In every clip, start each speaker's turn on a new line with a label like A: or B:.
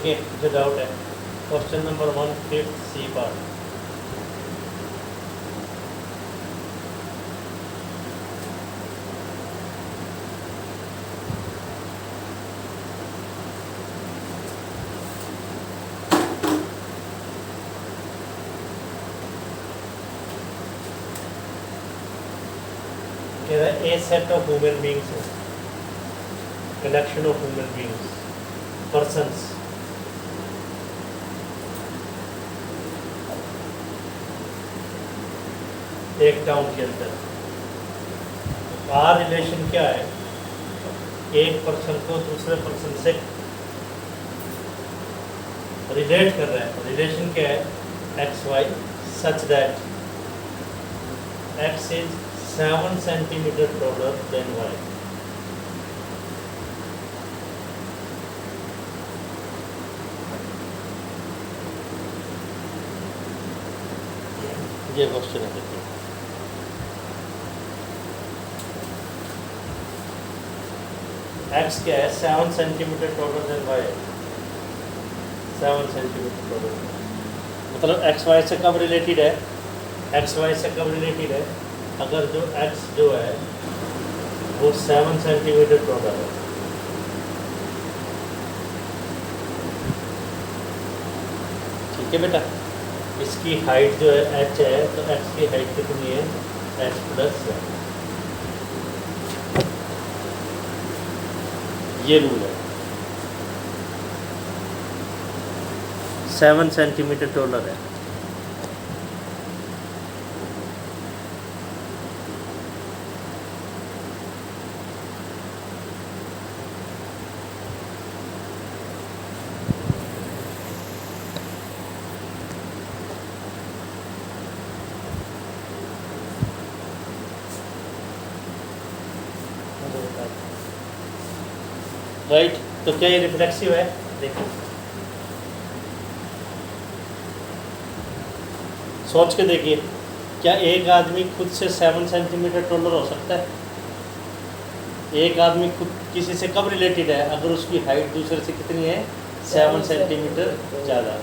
A: Okay, जो doubt है question number 1 fifth C part. A set of human beings, collection of human beings, persons, एक town के अंदर are relation क्या है? एक पर्सन को दूसरे पर्सन से रिलेट कर रहा है। रिलेशन क्या है? X Y such that X is 7 centimeter taller than y. ये क्वेश्चन है। देखिए x क्या है? 7 centimeter taller than y. 7 centimeter taller, मतलब एक्स वाई से कब रिलेटेड है? एक्स वाई से कब रिलेटेड है? अगर जो x जो है वो 7 सेंटीमीटर टॉलर है। ठीक है बेटा, इसकी हाइट जो है h है, तो x की हाइट कितनी है? h प्लस है। ये रूल है। 7 सेंटीमीटर टॉलर है। राइट, तो क्या ये रिफ्लेक्सिव है? देखो सोच के देखिए, क्या एक आदमी खुद से 7 सेंटीमीटर टॉलर हो सकता है? एक आदमी खुद किसी से कब रिलेटेड है? अगर उसकी हाइट दूसरे से कितनी है? 7 सेंटीमीटर ज़्यादा।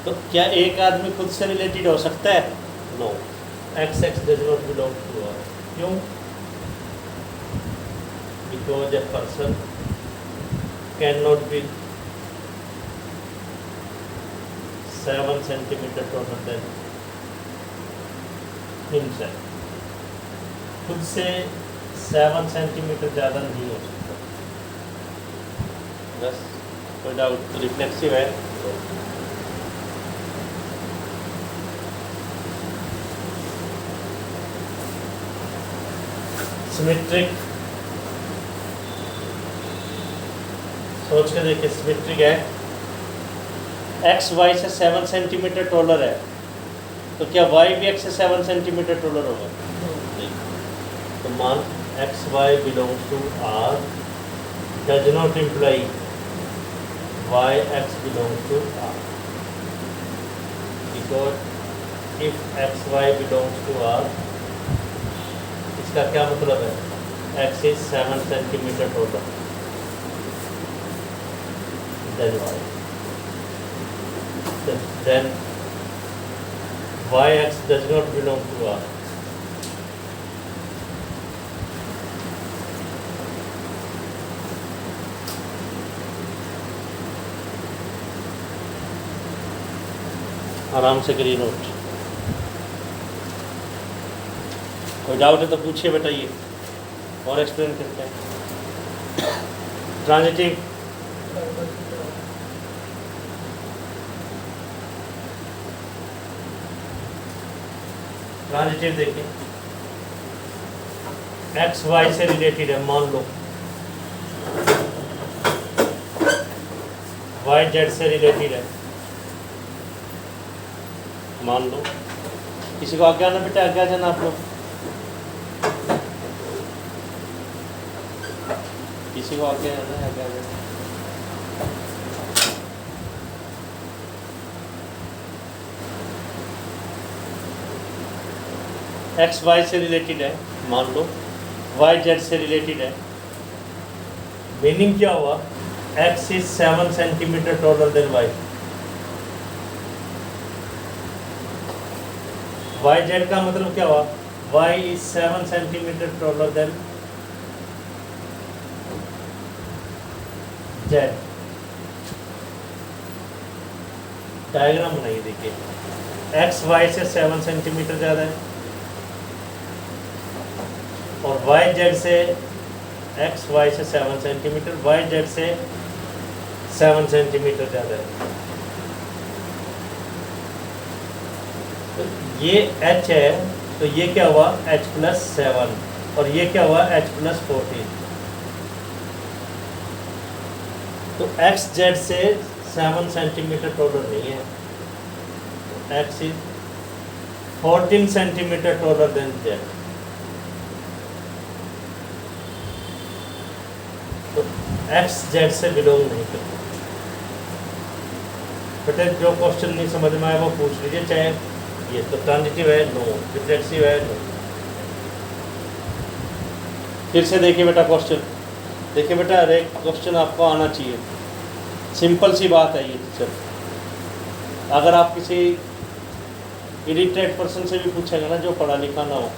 A: तो क्या एक आदमी खुद से रिलेटेड हो सकता है? No, X X does not belong to R. क्यों? Because a person cannot be 7 centimeter taller than himself. खुद से 7 सेंटीमीटर ज़्यादा नहीं हो सकता। बस कोई डाउट? रिफ्लेक्सिव है। सिमेट्रिक, सोच के देखिए, सिमेट्रिक है। एक्स वाई से 7 सेंटीमीटर टॉलर है, तो क्या वाई भी एक्स से 7 सेंटीमीटर टॉलर होगा? नहीं। तो मान X Y belongs to R does not imply Y X belongs to R, because if X Y belongs to R, इसका क्या मतलब है? X is 7 centimetre taller than y. Then yx does not belong to R. आराम से करिए note. कोई doubt है तो पूछिए बेटा, ये और एक्सप्लेन करते हैं। ट्रांजिटिव, ट्रांजिटिव देखिए, एक्स वाई से रिलेटेड है। मान लो वाई जेड से रिलेटेड है। मान लो, किसी को आगे आना बेटा, आगे आ जाना आप लोग। किसी को आगे आना है, आगे आ जाना। एक्स वाई से रिलेटेड है, मान लो वाई जेड से रिलेटेड है। मीनिंग क्या हुआ? x is 7 centimeter taller than y. yz का मतलब क्या हुआ? y is 7 centimeter taller than z. Diagram बनाइए, देखिए x y से 7 सेंटीमीटर ज़्यादा है और y z से x y से 7 सेंटीमीटर, y z से 7 सेंटीमीटर ज़्यादा है। तो ये h है, तो ये क्या हुआ? h प्लस 7 और ये क्या हुआ? h plus 14। तो x z से 7 सेंटीमीटर टॉलर नहीं है, x is 14 centimetre taller than z। तो x z से बिलोंग नहीं करता। बेटा जो क्वेश्चन नहीं समझ में आया वो पूछ लीजिए, चाहे ये तो ट्रांजिटिव है नो, रिफ्लेक्सिव है नो। फिर से देखिए बेटा क्वेश्चन, देखिए बेटा हर एक क्वेश्चन आपको आना चाहिए, सिंपल सी बात है ये टीचर। अगर आप किसी इलिटरेट पर्सन से भी पूछेंगे ना, जो पढ़ा लिखा ना हो,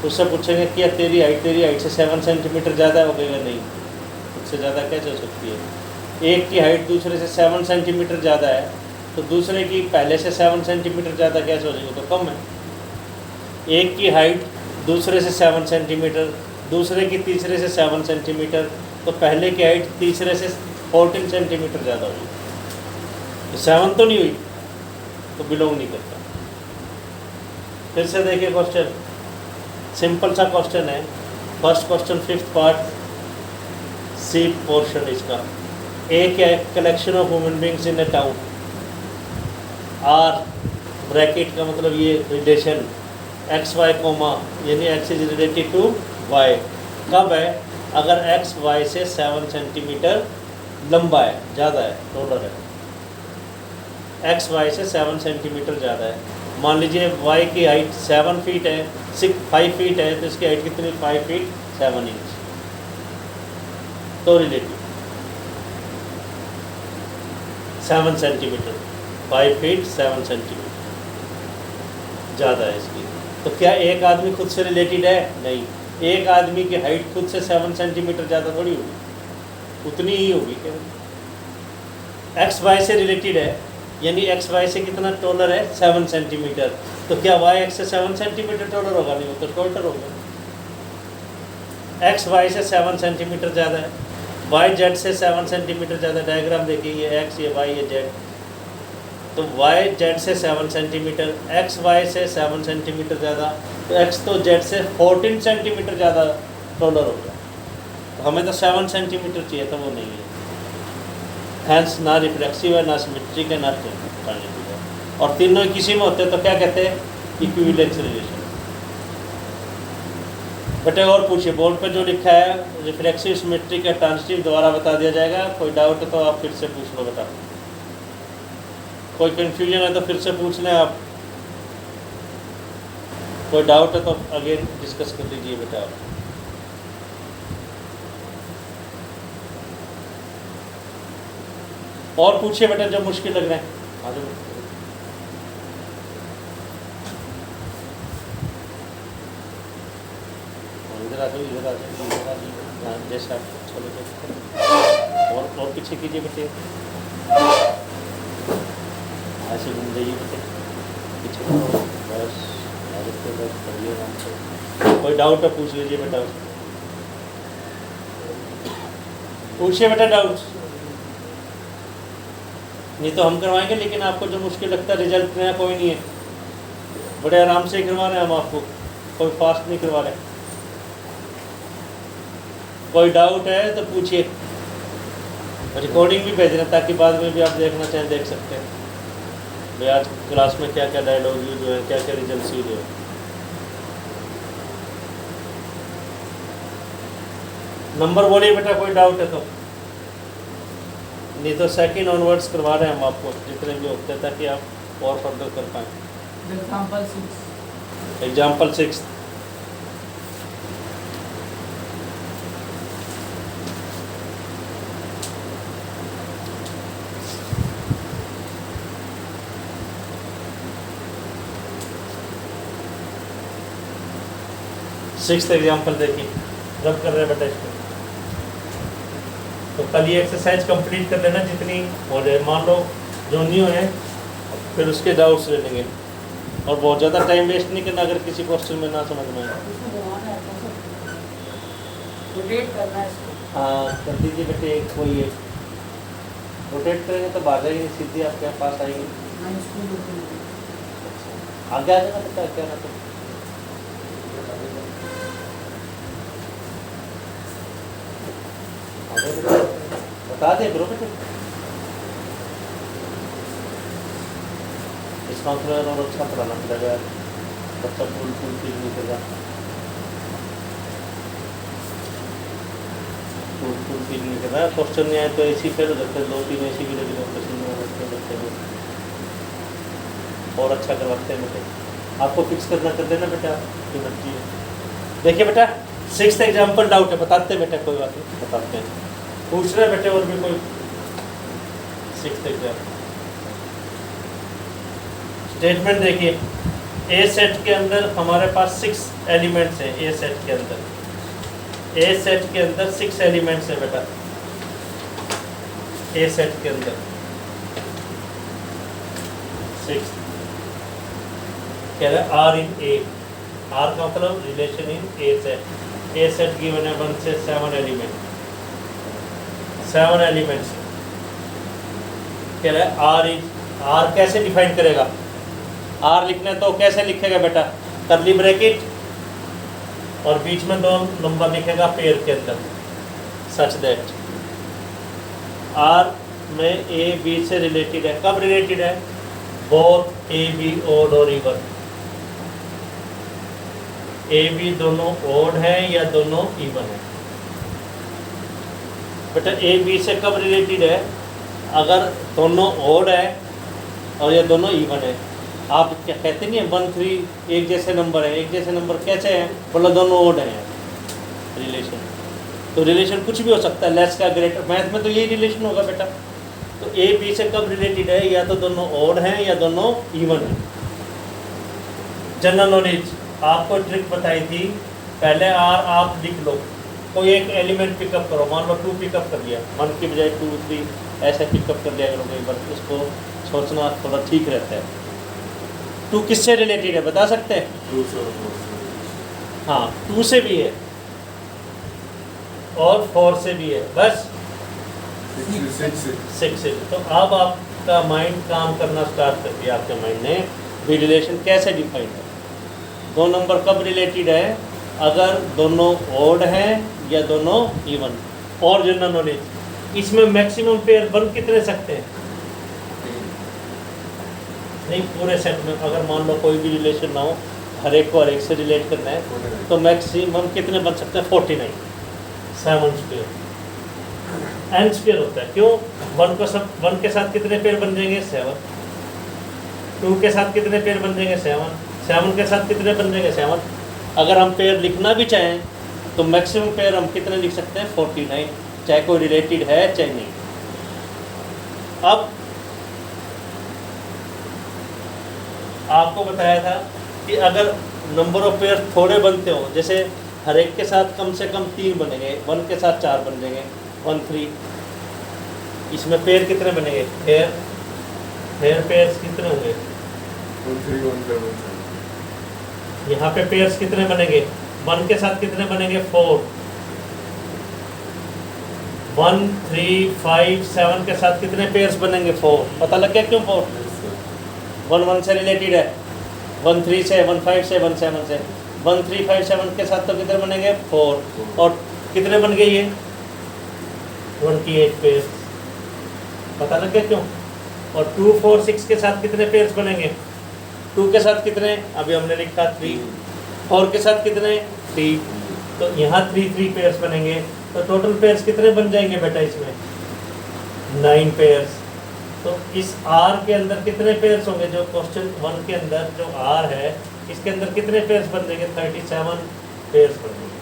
A: उससे पूछेंगे कि यार तेरी हाइट से 7 सेंटीमीटर ज़्यादा हो गई या नहीं, उससे ज़्यादा कैसे हो सकती है? एक की हाइट दूसरे से 7 सेंटीमीटर ज़्यादा है, तो दूसरे की पहले से 7 सेंटीमीटर ज़्यादा कैसे हो जाएगी? तो कम है। एक की हाइट दूसरे से 7 सेंटीमीटर, दूसरे की तीसरे से 7 सेंटीमीटर, तो पहले की हाइट तीसरे से 14 सेंटीमीटर ज़्यादा हुई, तो 7 तो नहीं हुई, तो बिलोंग नहीं करता। फिर से देखिए क्वेश्चन, सिंपल सा क्वेश्चन है। First question 5th part C portion इसका। एक है collection of human beings in a town. R bracket का मतलब ये रिलेशन एक्स वाई कोमा, यानी X is related to Y. कब है? अगर एक्स वाई से 7 सेंटीमीटर लंबा है, ज़्यादा है, टोलर है, एक्स वाई से 7 सेंटीमीटर ज़्यादा है। मान लीजिए वाई की हाइट 7 फीट है, 5 फीट है, तो इसकी हाइट कितनी? 5 फीट 7 इंच। तो रिलेटिव 7 सेंटीमीटर, 5 फीट 7 सेंटीमीटर ज़्यादा है इसकी। तो क्या एक आदमी खुद से रिलेटेड है? नहीं। एक आदमी की हाइट खुद से 7 सेंटीमीटर ज़्यादा थोड़ी होगी, उतनी ही होगी केवल। एक्स वाई से रिलेटेड है, यानी एक्स वाई से कितना टॉलर है? 7 सेंटीमीटर। तो क्या वाई एक्स से 7 सेंटीमीटर टॉलर होगा? नहीं, वो तो शॉर्टर होगा। एक्स वाई से 7 सेंटीमीटर ज़्यादा है, वाई जेड से 7 सेंटीमीटर ज़्यादा। डायग्राम देखिए, ये एक्स, ये वाई, ये जेड। तो वाई जेड से 7 सेंटीमीटर, एक्स वाई से 7 सेंटीमीटर ज़्यादा, तो एक्स तो जेड से 14 सेंटीमीटर ज़्यादा टॉलर हो गया। तो हमें तो 7 सेंटीमीटर चाहिए था, वो नहीं है। हैंस ना रिफ्लेक्सिव है, ना सिमेट्रिक है, ना ट्रांजिटिव है। और तीनों किसी में होते हैं तो क्या कहते हैं? Equivalence relation. बेटे और पूछिए, बोर्ड पे जो लिखा है रिफ्लेक्सिव, सिमेट्रिक या ट्रांजिटिव दोबारा बता दिया जाएगा। कोई डाउट है तो आप फिर से पूछ लो बेटा, कोई कन्फ्यूजन है तो फिर से पूछ लें आप, कोई डाउट है तो अगेन डिस्कस कर लीजिए बेटा आप। और पूछिए बेटा जो मुश्किल लग रहे हैं। आ जाओ, इधर आ जाओ, इधर आ जाओ, इधर आ जाओ, जैसे आप चलो। और पीछे कीजिए बेटे, ऐसे घूम जाइए बेटे पीछे, बस बस पढ़िए आराम से। कोई डाउट है पूछ लीजिए बेटा, पूछिए बेटा डाउट, नहीं तो हम करवाएंगे। लेकिन आपको जो मुश्किल लगता है, रिजल्ट नया कोई नहीं है, बड़े आराम से करवा रहे हैं हम आपको, कोई फास्ट नहीं करवा रहे। कोई डाउट है तो पूछिए, रिकॉर्डिंग भी भेज रहे हैं ताकि बाद में भी आप देखना चाहें देख सकते हैं भाई आज क्लास में क्या क्या डायलॉग यूज हुए, क्या क्या रिजल्ट यूज हुए। नंबर बोलिए बेटा कोई डाउट है तो, नहीं तो सेकंड ऑनवर्ड्स करवा रहे हैं हम आपको जितने भी होते हैं, ताकि आप और फर्दर कर पाएँ। एग्जाम्पल 6। सिक्स्थ एग्जाम्पल देखिए, रब कर रहे हैं बेटा इसको। तो कल ये एक्सरसाइज कंप्लीट कर लेना जितनी हो जाए, मान लो जो नहीं हुए फिर उसके डाउट्स ले लेंगे, और बहुत ज़्यादा टाइम वेस्ट नहीं करना अगर किसी क्वेश्चन में ना समझ में आए। हाँ कर दीजिए बेटे, एक कोई एक रोटेट करेंगे तो बाहर जाएंगे, सीधी आपके पास आएंगे। आगे आ जाना बेटा, क्या ना तो बता दे करो बेटे। इस काउंसलर और अच्छा पढ़ाना पड़ेगा, बच्चा फुल फील नहीं करेगा, फुल फील नहीं कर रहा। क्वेश्चन नहीं आए तो ऐसी फेल हो जाते हैं, 2-3 ऐसी भी लगी क्वेश्चन नहीं होते बच्चे को, और अच्छा करवाते हैं बेटे। आपको फिक्स करना कर देना बेटा आपकी मर्जी है। देखिए बेटा सिक्स्थ एग्जाम्पल डाउट है, बताते हैं बेटा, कोई बात नहीं बताते हैं, पूछ रहे बेटे और भी कोई। सिक्स्थ एग्जाम्पल स्टेटमेंट देखिए, ए सेट के अंदर हमारे पास 6 एलिमेंट्स हैं। ए सेट के अंदर, ए सेट के अंदर 6 एलिमेंट्स हैं बेटा। ए सेट के अंदर 6 कह रहे आर इन ए, आर का मतलब relation in A set. A set given है 1 से 7 एलिमेंट, 7 एलिमेंट्स कह रहे आर इन, आर कैसे डिफाइन करेगा? आर लिखना है तो कैसे लिखेगा बेटा? कर्ली ब्रैकेट और बीच में 2 नंबर लिखेगा पेयर के अंदर, सच दैट आर में ए बी से रिलेटेड है। कब रिलेटेड है? बोथ ए बी ओड और इवन। ए बी दोनों ओड है या दोनों इवन है? बेटा ए बी से कब रिलेटेड है? अगर दोनों ओड है और ये दोनों इवन है। आप क्या कहते नहीं है 1 3 एक जैसे नंबर है, एक जैसे नंबर कैसे हैं? बोला दोनों ओड हैं रिलेशन। तो रिलेशन कुछ भी हो सकता है, लेस का ग्रेटर, मैथ में तो यही रिलेशन होगा बेटा। तो ए बी से कब रिलेटेड है? या तो दोनों ओड हैं या दोनों इवन हैं। जनरल नॉलेज आपको ट्रिक बताई थी, पहले आर आप लिख लो, कोई एक एलिमेंट पिकअप करो, मान लो 2 पिकअप कर लिया, 1 की बजाय 2 3 ऐसे पिकअप कर लिया करो कई बार, उसको सोचना थोड़ा ठीक रहता है। 2 किससे रिलेटेड है बता सकते हैं?
B: 2 से।
A: हाँ 2 से भी है और 4 से भी है, बस 6 से। तो अब आपका माइंड काम करना स्टार्ट कर दिया, आपके माइंड ने भी रिलेशन कैसे डिफाइन है। 2 नंबर कब रिलेटेड है? अगर दोनों ओड हैं या दोनों इवन। और जनरल नॉलेज इसमें मैक्सिमम पेयर बन कितने सकते हैं? नहीं पूरे सेट में, अगर मान लो कोई भी रिलेशन ना हो, हर एक को हर एक से रिलेट करना है, तो मैक्सिमम कितने बन सकते हैं? 49, 7 स्क्वायर, n स्क्वायर होता है। क्यों? 1 के साथ कितने पेयर बन जाएंगे? 7। 2 के साथ कितने पेयर बन जाएंगे? 7। 7 के साथ कितने बन जाएंगे? 7। अगर हम पेयर लिखना भी चाहें तो मैक्सिमम पेयर हम कितने लिख सकते हैं? 49, चाहे कोई रिलेटेड है चाहे नहीं। अब आपको बताया था कि अगर नंबर ऑफ पेयर थोड़े बनते हो, जैसे हर एक के साथ कम से कम 3 बनेंगे, 1 के साथ 4 बन जाएंगे, 1 3, इसमें पेयर कितने बनेंगे? पेयर पेयर्स कितने होंगे?
B: 1 3 1 7।
A: यहाँ पे पेयर्स कितने बनेंगे? 1 के साथ कितने बनेंगे? 4। 1 3 5 7 के साथ कितने पेयर्स बनेंगे? 4। पता लग गया क्यों 4? 1 1 से रिलेटेड है, 1 3 से, 1 5 से, 1 7 से। 1 3 5 7 के साथ तो कितने बनेंगे? 4। और कितने बन गए ये? 28 पेयर्स। पता लग गया क्यों? और 2 4 6 के साथ कितने पेयर्स बनेंगे? 2 के साथ कितने? अभी हमने लिखा 3। 4 के साथ कितने? 3। तो यहाँ 3 3 पेयर्स बनेंगे। तो टोटल पेयर्स कितने बन जाएंगे बेटा इसमें? 9 पेयर्स। तो इस R के अंदर कितने पेयर्स होंगे? जो क्वेश्चन 1 के अंदर जो R है, इसके अंदर कितने पेयर्स बन जाएंगे? 37 पेयर्स बन जाएंगे।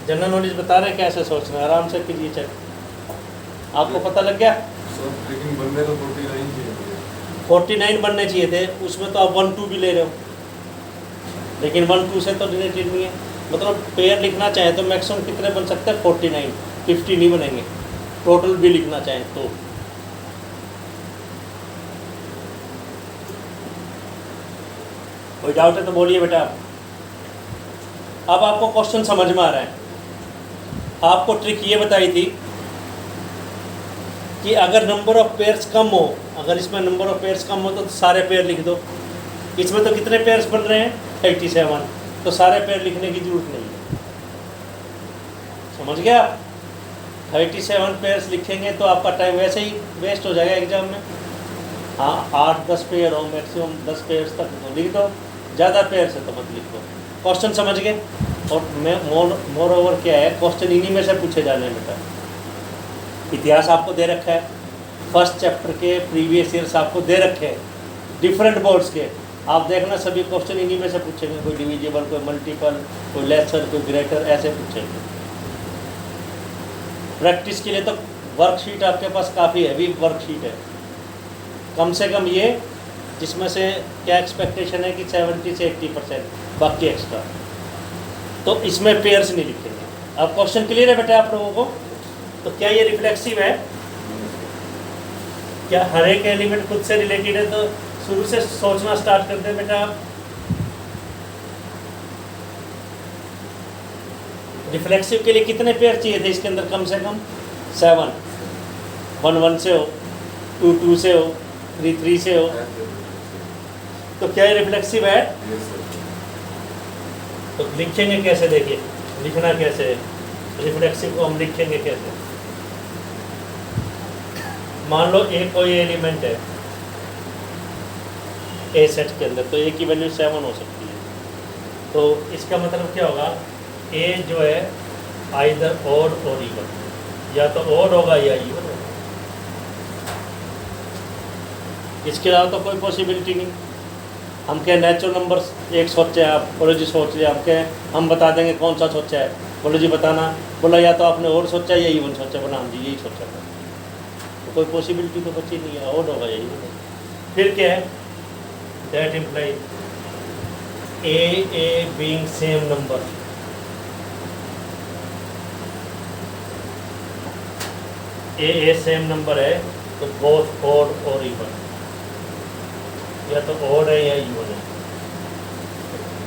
A: जनरल नॉलेज बता रहे हैं कैसे सोचना है, आराम से कीजिए चेक। आपको पता लग गया?
B: लेकिन बनने तो 49 चाहिए।
A: 49 बनने चाहिए थे, उसमें तो आप 1 2 भी ले रहे हो। लेकिन 1 2 से तो रिलेटेड नहीं है। मतलब पेयर लिखना चाहे तो मैक्सिमम कितने बन सकते हैं 49, 50 नहीं बनेंगे टोटल भी लिखना चाहें तो। कोई डाउट है तो बोलिए बेटा। अब आपको क्वेश्चन समझ में आ रहा है। आपको ट्रिक ये बताई थी कि अगर नंबर ऑफ पेयर्स कम हो, अगर इसमें नंबर ऑफ पेयर्स कम हो तो सारे पेयर लिख दो। इसमें तो कितने पेयर्स बन रहे हैं 87, तो सारे पेयर लिखने की जरूरत नहीं है। समझ गया? 37 पेयर्स लिखेंगे तो आपका टाइम वैसे ही वेस्ट हो जाएगा एग्जाम में। हाँ 8-10 पेयर हो, मैक्सिमम 10 पेयर्स तक तो लिख दो, ज़्यादा पेयर्स है तो मत लिख दो। क्वेश्चन समझ गए? और मैं मोर ओवर क्या है, क्वेश्चन इन्हीं में से पूछे जाने हैं बेटा। इतिहास आपको दे रखा है, फर्स्ट चैप्टर के प्रीवियस ईयर्स आपको दे रखे हैं डिफरेंट बोर्ड्स के। आप देखना सभी क्वेश्चन इन्हीं में से पूछेंगे, कोई डिविजिबल, कोई मल्टीपल, कोई लेसर, कोई ग्रेटर, ऐसे पूछेंगे। प्रैक्टिस के लिए तो वर्कशीट आपके पास काफ़ी हैवी वर्कशीट है, कम से कम ये, जिसमें से क्या एक्सपेक्टेशन है कि 70 से 80%, बाकी एक्स्ट्रा। तो इसमें पेयर्स नहीं लिखेंगे। अब क्वेश्चन क्लियर है बेटा आप लोगों को? तो क्या ये रिफ्लेक्सिव है? क्या हर एक एलिमेंट खुद से रिलेटेड है? तो शुरू से सोचना स्टार्ट कर दे बेटा आप। रिफ्लेक्सिव के लिए कितने पेयर चाहिए थे इसके अंदर? कम से कम 7, 1 1 से हो, 2 2 से हो, 3 3 से हो। तो क्या ये रिफ्लेक्सिव है? तो लिखेंगे कैसे? देखिए लिखना कैसे है रिफ्लेक्सिव को, हम लिखेंगे कैसे? मान लो ए कोई एलिमेंट है ए सेट के अंदर, तो ए की वैल्यू 7 हो सकती है। तो इसका मतलब क्या होगा? ए जो है आइदर ऑड और इवन, या तो ऑड होगा या इवन होगा। इसके अलावा तो कोई पॉसिबिलिटी नहीं। हम क्या नेचुरल नंबर्स एक सोचे, आप बोलो जी सोच लिया, हम क्या हम बता देंगे कौन सा सोचा है, बोलो जी बताना, बोला या तो आपने और सोचा या इवन सोचा, बोला हम जी यही सोचा था। तो कोई पॉसिबिलिटी तो बची नहीं है, ऑड होगा या इवन होगा। फिर क्या है? That imply a being same number, A same number है तो बोथ ऑड और इवन, या तो ऑड है या इवन है।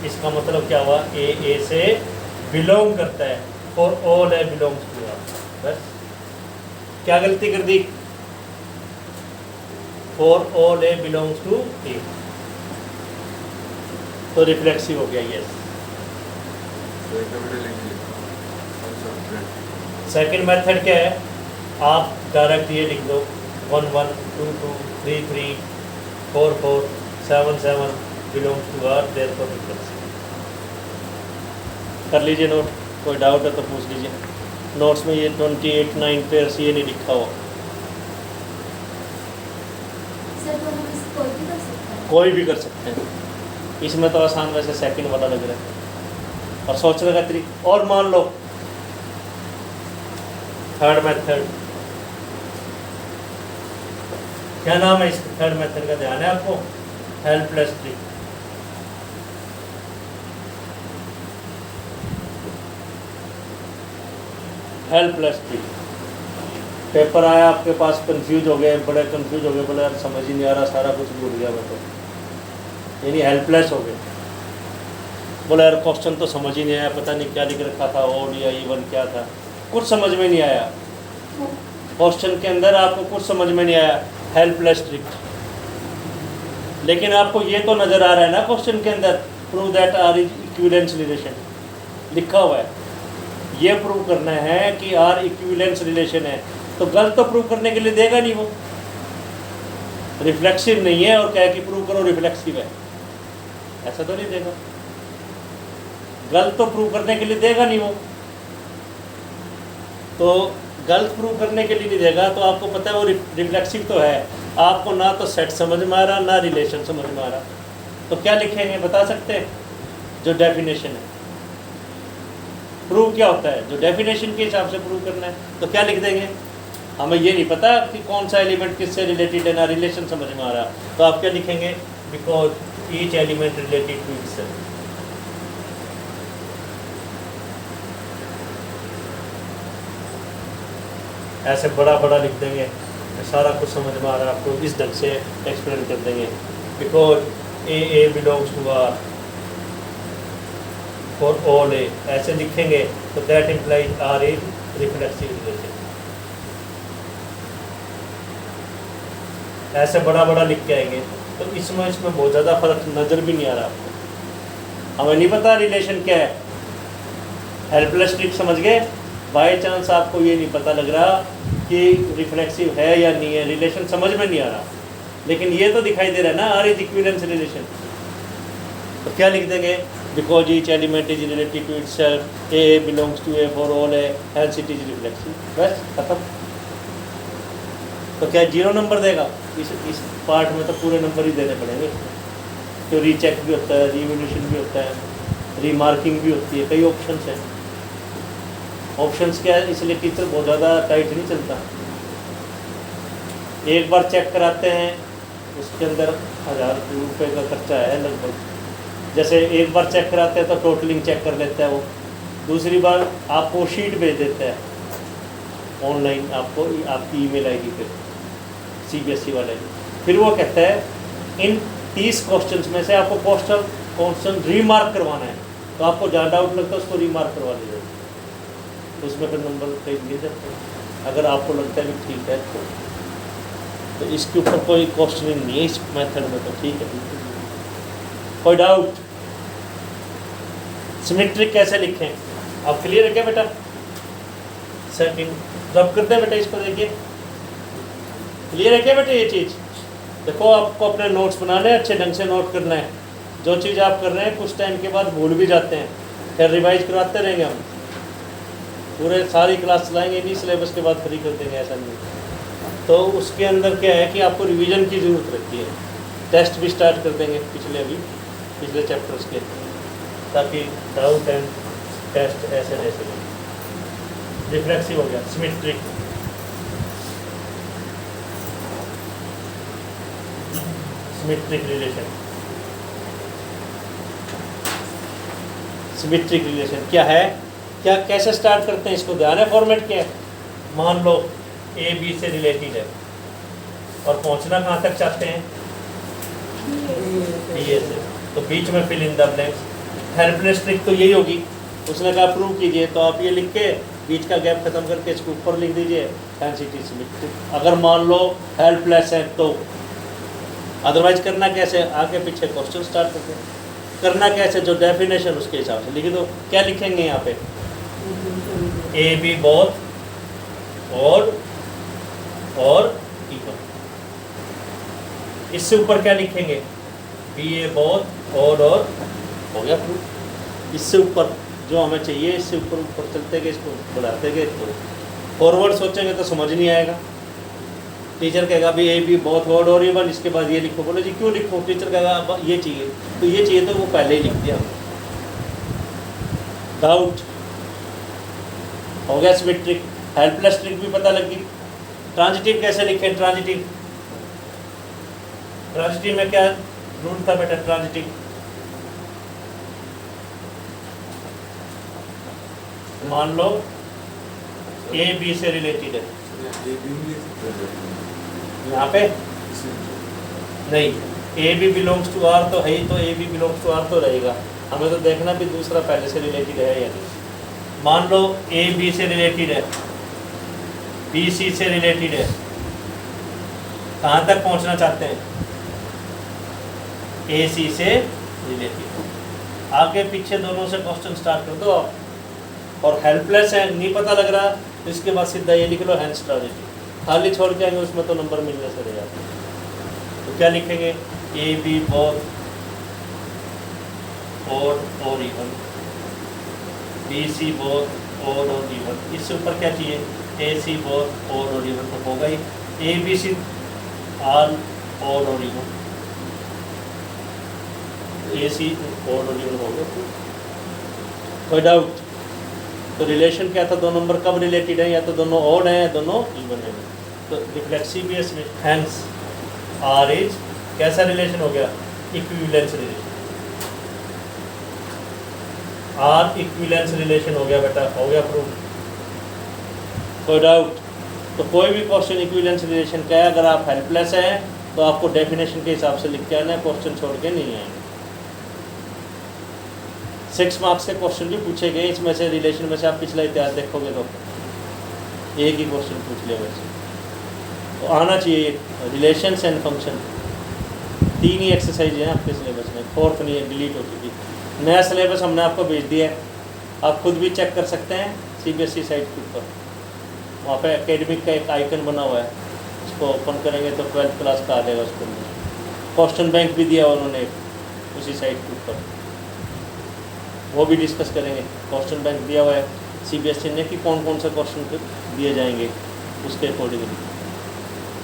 A: इसका मतलब क्या हुआ? ए से बिलोंग करता है, और ऑल है बिलोंग्स टू आर। बस क्या गलती कर दी? For all A belongs to A, तो रिफ्लेक्सिव हो गया। यस। सेकंड मेथड क्या है? आप डायरेक्ट ये लिख दो 1 1 2 2 3 3 4 4 7 7 belongs to R, therefore reflexive. कर लीजिए नोट, कोई डाउट है तो पूछ लीजिए। नोट्स में ये 28 9 पेयर्स ये नहीं लिखा हुआ।
C: सर तो हम इसको कोई भी कर सकते हैं?
A: कोई भी कर सकते हैं। इसमें तो आसान वैसे सेकंड वाला लग रहा है, और सोचने का तरीका। और मान लो थर्ड मेथड, क्या नाम है इस थर्ड मेथड का? ध्यान है आपको? Helpless trick. Helpless trick. Paper आया आपके पास, कंफ्यूज हो गए, बड़े कंफ्यूज हो गए, बोले यार समझ ही नहीं आ रहा, सारा कुछ भूल गया मैं तो, यानी हेल्पलेस हो गए। बोला यार क्वेश्चन तो समझ ही नहीं आया, पता नहीं क्या लिख रखा था, ऑड या इवन क्या था, कुछ समझ में नहीं आया। क्वेश्चन के अंदर आपको कुछ समझ में नहीं आया, हेल्पलेस ट्रिक। लेकिन आपको ये तो नज़र आ रहा है ना क्वेश्चन के अंदर, prove that R is equivalence relation लिखा हुआ है। ये प्रूव करना है कि आर इक्विवेलेंस रिलेशन है, तो गलत तो प्रूव करने के लिए देगा नहीं वो। रिफ्लेक्सिव नहीं है और कह कि प्रूव करो रिफ्लेक्सिव है, ऐसा तो नहीं देगा। गलत तो प्रूव करने के लिए देगा नहीं वो, तो गलत प्रूव करने के लिए नहीं देगा। तो आपको पता है वो रिफ्लेक्सिव तो है, आपको ना तो सेट समझ में आ रहा ना रिलेशन समझ में आ रहा, तो क्या लिखेंगे बता सकते हैं? जो डेफिनेशन है। प्रूव क्या होता है? जो डेफिनेशन के हिसाब से प्रूव करना है। तो क्या लिख देंगे? हमें ये नहीं पता कि कौन सा एलिमेंट किससे रिलेटेड है, ना रिलेशन समझ में आ रहा, तो आप क्या लिखेंगे? Because each element related to itself. ऐसे बड़ा बड़ा लिख देंगे, सारा कुछ समझ में आ रहा है आपको, इस ढंग से एक्सप्लेन कर देंगे। Because A belongs to R for all A, ऐसे लिखेंगे तो that implies R is reflexive relation. ऐसे बड़ा बड़ा लिख के आएंगे तो इसमें बहुत ज़्यादा फर्क नज़र भी नहीं आ रहा आपको। हमें नहीं पता रिलेशन क्या है, हेल्पलेस ट्रिक समझ गए। बाई चांस आपको ये नहीं पता लग रहा कि रिफ्लेक्सिव है या नहीं है, रिलेशन समझ में नहीं आ रहा, लेकिन ये तो दिखाई दे रहा है ना, आर इज इक्विवेलेंस रिलेशन। तो क्या लिख देंगे, because each element is related to itself, A belongs to A for all A, hence it is reflexive, बस खत्म। तो क्या 0 नंबर देगा? इस पार्ट में तो पूरे नंबर ही देने पड़ेंगे। तो रीचेक भी होता है, रिवोल्यूशन भी होता है, रीमार्किंग भी होती है, कई ऑप्शंस हैं। ऑप्शंस क्या है, इसलिए टीचर बहुत ज़्यादा टाइट नहीं चलता। एक बार चेक कराते हैं उसके अंदर 1000 रुपये का खर्चा है लगभग। जैसे एक बार चेक कराते हैं तो टोटलिंग चेक कर लेता है वो, दूसरी बार आपको शीट भेज देता है ऑनलाइन, आपको आपकी ईमेल आईडी पे CBSE वाले, फिर वो कहता है इन 30 क्वेश्चंस में से आपको क्वेश्चन रीमार्क करवाना है, तो आपको जहाँ डाउट लगता है उसको रीमार्क करवा लीजिए, तो उसमें फिर नंबर कहीं दिए जाते हैं। अगर आपको लगता है कि ठीक है तो इसके ऊपर कोई क्वेश्चनिंग नहीं है इस मेथड में, तो ठीक है। कोई डाउट? सिमेट्रिक कैसे लिखें आप क्लियर है क्या बेटा? सेटिंग रब करते हैं बेटा, इसको देखिए क्लियर है क्या बेटा? ये चीज़ देखो, आपको अपने नोट्स बनाने हैं, अच्छे ढंग से नोट करना है। जो चीज़ आप कर रहे हैं कुछ टाइम के बाद भूल भी जाते हैं, फिर रिवाइज करवाते रहेंगे हम, पूरे सारी क्लास चलाएंगे नहीं, सिलेबस के बाद फ्री कर देंगे, ऐसा नहीं। तो उसके अंदर क्या है कि आपको रिवीजन की ज़रूरत रहती है। टेस्ट भी स्टार्ट कर देंगे पिछले चैप्टर्स के, ताकि डाउट एंड टेस्ट ऐसे ऐसे। रिफ्लेक्सिव हो गया, symmetric, symmetric relation. Symmetric relation क्या है, क्या कैसे स्टार्ट करते हैं, इसको ध्यान है फॉर्मेट क्या है। मान लो ए बी से रिलेटेड है और पहुंचना कहाँ तक चाहते हैं, बी ए से, तो बीच में fill in the blanks. Helpless trick तो यही होगी, उसने कहा प्रूव कीजिए, तो आप ये लिख के बीच का गैप खत्म करके इसको ऊपर लिख दीजिए हेंस इट इज सिमेट्रिक। अगर मान लो हेल्पलेस है तो अदरवाइज करना कैसे, आगे पीछे क्वेश्चन स्टार्ट करते हैं, करना कैसे जो डेफिनेशन उसके हिसाब से लिख दो। क्या लिखेंगे यहाँ पे, ए बी बोथ और इक्वल। इससे ऊपर क्या लिखेंगे, बी ए बोथ और हो गया प्रूफ। इससे ऊपर जो हमें चाहिए, इससे ऊपर ऊपर चलते गए, इसको बढ़ाते गए, तो फॉरवर्ड सोचेंगे तो समझ नहीं आएगा। टीचर कहेगा भी ए बी बोथ और इवन, इसके बाद ये लिखो, बोले जी क्यों लिखो, टीचर कहेगा ये चाहिए, तो ये चाहिए तो वो पहले ही लिख दिया। डाउट हो गया। सिमेट्रिक, हेल्पलेस ट्रिक भी पता लगी। ट्रांजिटिव कैसे लिखें, ट्रांजिटिव में क्या रूल था बेटा, ट्रांजिटिव मान लो ए बी से रिलेटेड है, यहाँ पे नहीं, A B belongs to R तो है ही, तो A B belongs to R तो रहेगा, हमें तो देखना भी दूसरा पहले से रिलेटेड है या नहीं। मान लो ए बी से रिलेटेड है, बी सी से रिलेटेड है, कहाँ तक पहुँचना चाहते हैं, ए सी से रिलेटेड। आगे पीछे दोनों से क्वेश्चन स्टार्ट कर दो आप। और हेल्पलेस है, नहीं पता लग रहा, तो इसके बाद सीधा ये लिख लो हेंस ट्रांजिटिव, खाली छोड़ के आएंगे उसमें तो नंबर मिलने से रह जाते। तो क्या लिखेंगे, ए बी बोथ और इवन, बी सी बोथ और इवन। इससे ऊपर क्या चाहिए, ए सी बोथ और इवन, तो होगा ही ए बी सी आल और इवन, ए सी और इवन हो गया। कोई डाउट? तो रिलेशन क्या था, दो नंबर कब रिलेटेड है, या तो दोनों ऑड हैं या दोनों इवन है। तो रिफ्लेक्सिव हेंस आर इज कैसा रिलेशन हो गया, equivalence relation. R equivalence relation हो गया बेटा, हो गया प्रूफ। कोई डाउट? तो कोई भी क्वेश्चन इक्विवेलेंस रिलेशन का है, अगर आप हेल्पलेस हैं तो आपको डेफिनेशन के हिसाब से लिख के आना है, क्वेश्चन छोड़ के नहीं आएंगे। 6 मार्क्स के क्वेश्चन भी पूछे गए, इसमें से रिलेशन में से आप पिछला इतिहास देखोगे तो एक ही क्वेश्चन पूछ लिया वैसे तो आना चाहिए। Relations and function 3 he exercise हैं आपके सिलेबस में, 4th नहीं है, डिलीट हो चुकी। नया सिलेबस हमने आपको भेज दिया है, आप खुद भी चेक कर सकते हैं CBSE साइट के ऊपर, वहाँ पे एकेडमिक का एक आइकन बना हुआ है, उसको ओपन करेंगे तो 12th क्लास का आ जाएगा। उसको क्वेश्चन बैंक भी दिया उन्होंने उसी साइट के ऊपर, वो भी डिस्कस करेंगे। क्वेश्चन बैंक दिया हुआ है CBSE ने कि कौन कौन से क्वेश्चन दिए जाएंगे, उसके अकॉर्डिंगली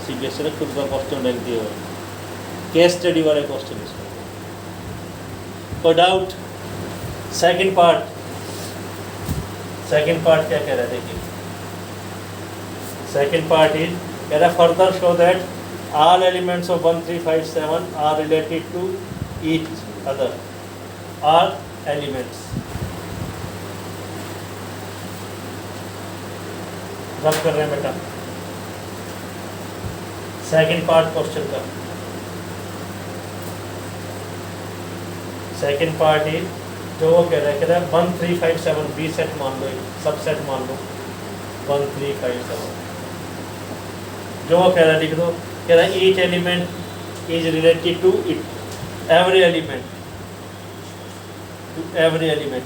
A: CBSE ने खुद का क्वेश्चन बैंक दिया हुआ है, केस स्टडी वाले क्वेश्चन इसमें। कोई डाउट? सेकंड पार्ट क्या कह रहा है देखिए। सेकंड पार्ट इज कह रहा है further show that all elements of 1357 are related to each other. All elements. रब कर रहे हैं बेटा सेकंड पार्ट क्वेश्चन का। सेकंड पार्ट इज जो वो कह रहा है 1357 बी सेट मान लो, सबसेट मान लो 1357, जो वो कह रहा है लिख दो। कह रहा है each element is related to it, every element, to every element,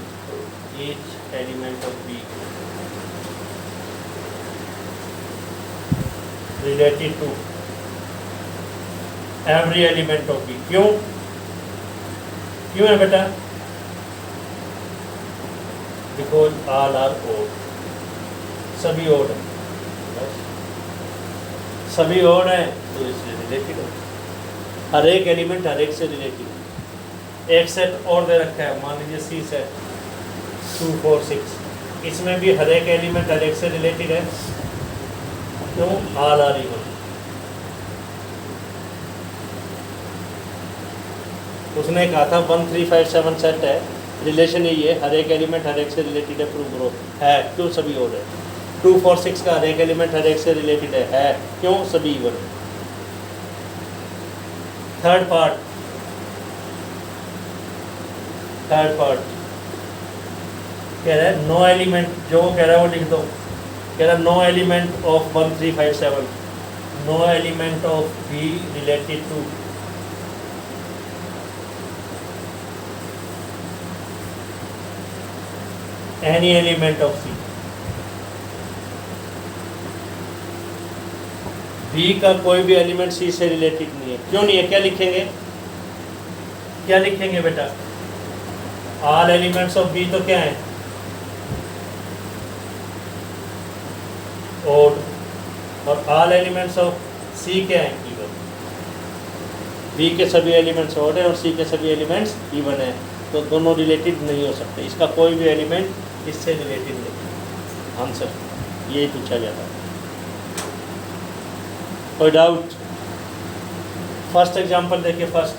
A: each element of B related to every element of B. क्यों है बेटा? बिकॉज ऑल आर ओड, सभी ओड है, सभी ओड है तो इससे रिलेटेड है। हर एक एलिमेंट हर एक से रिलेटेड है। एक सेट और दे रखा है, मान लीजिए C सेट 2 4 6, इसमें भी हर एक एलिमेंट हर एक से रिलेटेड है। क्यों? All are even. उसने कहा था 1357 सेट है, रिलेशन यही है, हर एक एलिमेंट हर एक से रिलेटेड है, प्रूव करो। है, क्यों? सभी ओड है। 2 4 6 का हर एक एलिमेंट हर एक से रिलेटेड है, क्यों? सभी इवन है। थर्ड पार्ट कह रहा है नो एलिमेंट, जो कह रहा है वो लिख दो। कह रहा है no element of 1357, no element of B related to any element of C. B का कोई भी एलिमेंट सी से रिलेटेड नहीं है। क्यों नहीं है? क्या लिखेंगे बेटा? ऑल एलिमेंट्स ऑफ बी तो क्या है? ओड। और ऑल एलिमेंट्स ऑफ सी क्या है? इवन। बी के सभी एलिमेंट्स ओड है और सी के सभी एलिमेंट्स इवन है, तो दोनों रिलेटेड नहीं हो सकते। इसका कोई भी एलिमेंट इससे रिलेटेड नहीं। आंसर यही पूछा जाता है। कोई डाउट? फर्स्ट एग्जांपल देखिए। फर्स्ट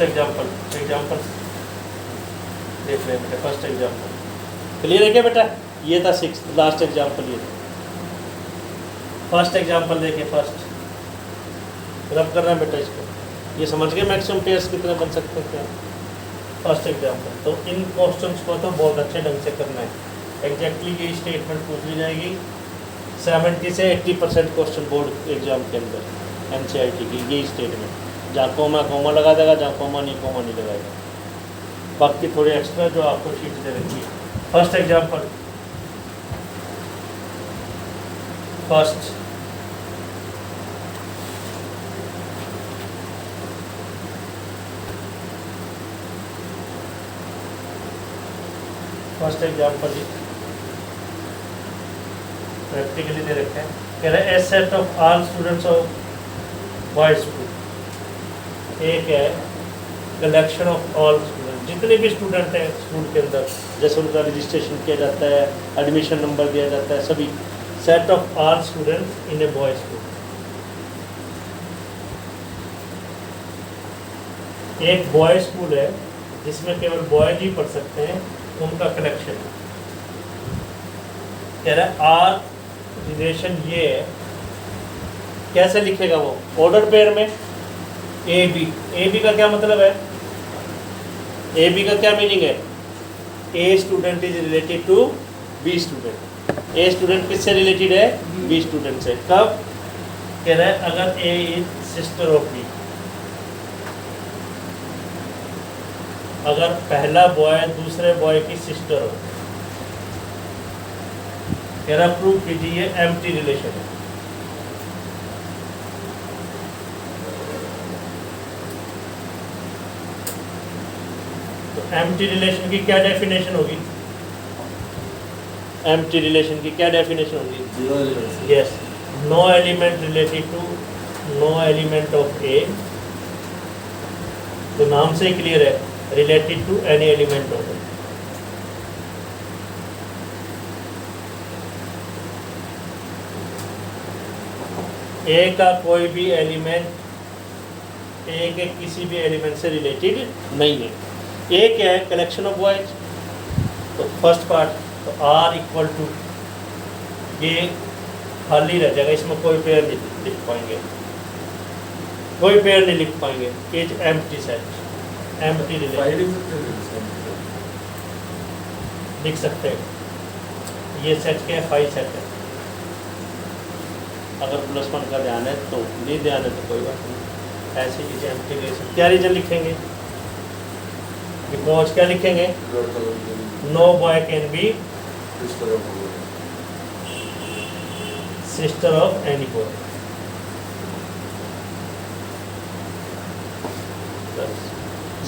A: एग्जांपल देख रहे हैं बेटा। फर्स्ट एग्जांपल क्लियर है क्या बेटा? ये था 6th, लास्ट एग्जांपल ये था। फर्स्ट एग्जांपल देखिए। फर्स्ट रब कर रहे हैं बेटा इसको, ये समझ गए मैक्सिमम पेयर्स कितने बन सकते हैं। फर्स्ट एग्जांपल तो इन क्वेश्चंस को तो बहुत अच्छे ढंग से करना है। एग्जैक्टली ये स्टेटमेंट पूछ ली जाएगी। 70 से 80% क्वेश्चन बोर्ड एग्जाम के अंदर NCERT की यही स्टेटमेंट, जहाँ कोमा लगा देगा, जहाँ कोमा नहीं लगाएगा। बाकी थोड़े एक्स्ट्रा जो आपको शीट दे रखी है। First example, first example practically दे रखे हैं। कह रहे हैं a set of all students of boys school. एक है कलेक्शन ऑफ ऑल स्टूडेंट, जितने भी स्टूडेंट हैं स्कूल के अंदर, जैसे उनका रजिस्ट्रेशन किया जाता है, एडमिशन नंबर दिया जाता है, सभी। Set of all students in A boys school. एक बॉय स्कूल है जिसमें केवल बॉयज ही पढ़ सकते हैं, उनका कलेक्शन। कह रहा है आर रिलेशन ये है, कैसे लिखेगा वो? ऑर्डर पेयर में ए बी का क्या मतलब है? ए बी का क्या मीनिंग है? A student is related to B student. A student किससे रिलेटेड है? बी स्टूडेंट से। कब? कह रहा है अगर A is sister of B, अगर पहला बॉय दूसरे बॉय की सिस्टर हो। कह रहा प्रूव कीजिए एम्प्टी रिलेशन है। तो एम्प्टी रिलेशन की क्या डेफिनेशन होगी? एम्प्टी रिलेशन की क्या डेफिनेशन होगी? Yes, no element related to no element of A. तो नाम से ही क्लियर है, related to any element of A. A का कोई भी एलिमेंट ए के किसी भी एलिमेंट से रिलेटेड नहीं है। ए क्या है? Collection of boys. तो फर्स्ट पार्ट, तो आर इक्वल टू, ये खाली रह जाएगा, इसमें कोई पेयर नहीं लिख पाएंगे, कोई पेयर नहीं लिख पाएंगे। Is empty set, empty relation लिख सकते हैं। ये सेट क्या है? 5 सेट है। अगर +1 का ध्यान है तो, नहीं ध्यान है तो कोई बात नहीं। ऐसे ही एम्प्टी रिलेशन क्या रीजन लिखेंगे? बिकॉज क्या लिखेंगे? No boy can be sister of any boy.